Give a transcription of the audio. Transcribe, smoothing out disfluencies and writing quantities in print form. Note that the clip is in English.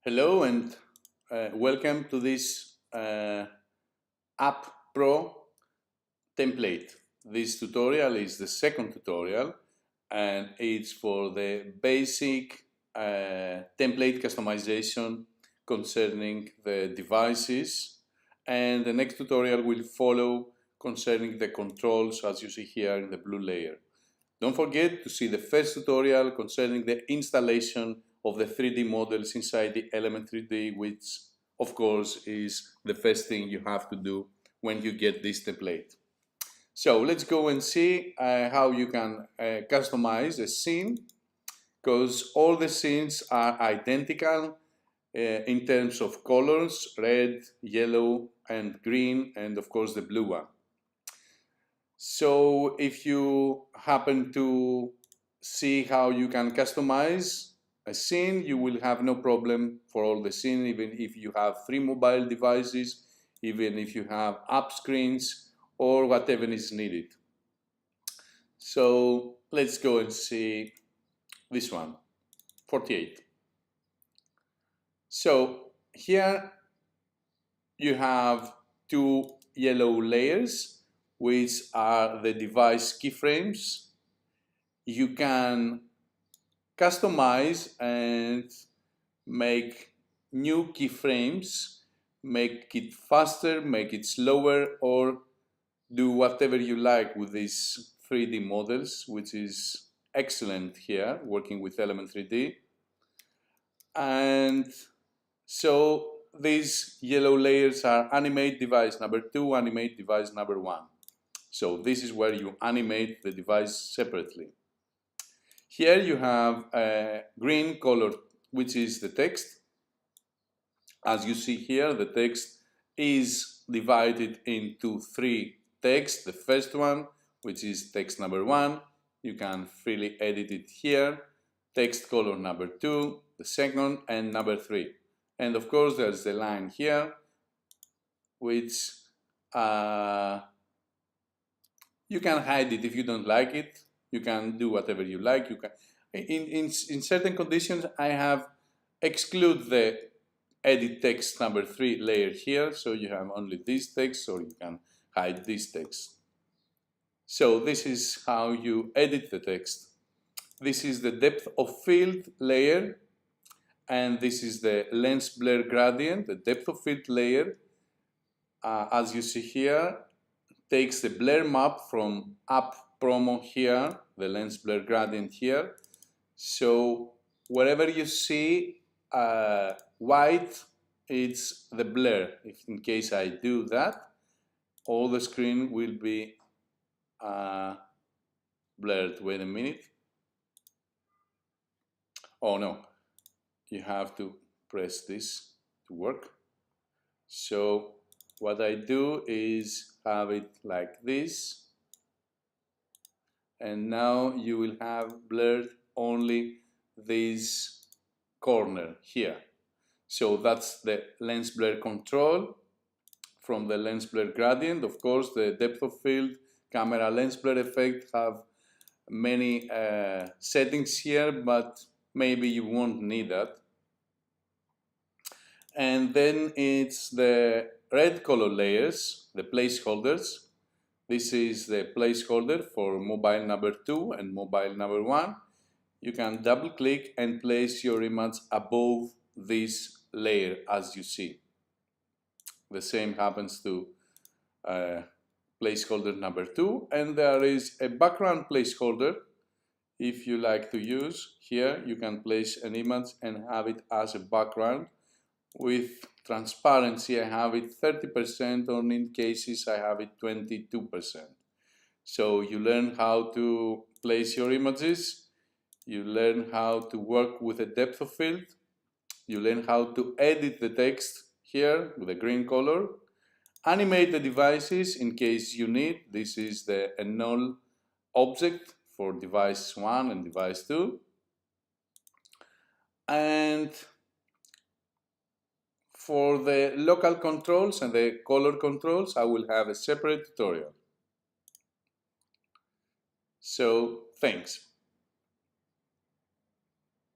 Hello and welcome to this AppbPro template. This tutorial is the second tutorial and it's for the basic template customization concerning the devices, and the next tutorial will follow concerning the controls as you see here in the blue layer. Don't forget to see the first tutorial concerning the installation of the 3D models inside the Element 3D, which of course is the first thing you have to do when you get this template. So let's go and see how you can customize a scene, because all the scenes are identical in terms of colors: red, yellow and green, and of course the blue one. So if you happen to see how you can customize a scene, you will have no problem for all the scene, even if you have 3 mobile devices, even if you have app screens or whatever is needed. So let's go and see this one, 48. So here you have 2 yellow layers, which are the device keyframes. You can customize and make new keyframes, make it faster, make it slower, or do whatever you like with these 3D models, which is excellent here, working with Element 3D. And so these yellow layers are animate device number 2, animate device number 1. So this is where you animate the device separately. Here you have a green color, which is the text. As you see here, the text is divided into 3 texts. The first one, which is text number 1, you can freely edit it here. Text color number 2, the second, and number 3. And of course there's the line here, which you can hide it if you don't like it. You can do whatever you like. You can, in certain conditions, I have exclude the edit text number 3 layer here, so you have only this text, or you can hide this text. So this is how you edit the text. This is the depth of field layer, and this is the lens blur gradient. The depth of field layer, as you see here, takes the blur map from AppbPro here, the lens blur gradient here. So wherever you see white, it's the blur. If in case I do that, all the screen will be blurred. Wait a minute. Oh no, you have to press this to work. So what I do is have it like this, and now you will have blurred only this corner here. So that's the lens blur control from the lens blur gradient. Of course, the depth of field, camera lens blur effect have many settings here, but maybe you won't need that. And then it's the red color layers, the placeholders. This is the placeholder for mobile number 2 and mobile number 1. You can double click and place your image above this layer, as you see. The same happens to placeholder number 2, and there is a background placeholder. If you like to use here, you can place an image and have it as a background. With transparency, I have it 30%, or in cases I have it 22%. So you learn how to place your images, you learn how to work with a depth of field, you learn how to edit the text here with a green color, animate the devices in case you need. This is the null object for device 1 and device 2. And for the local controls and the color controls, I will have a separate tutorial. So, thanks.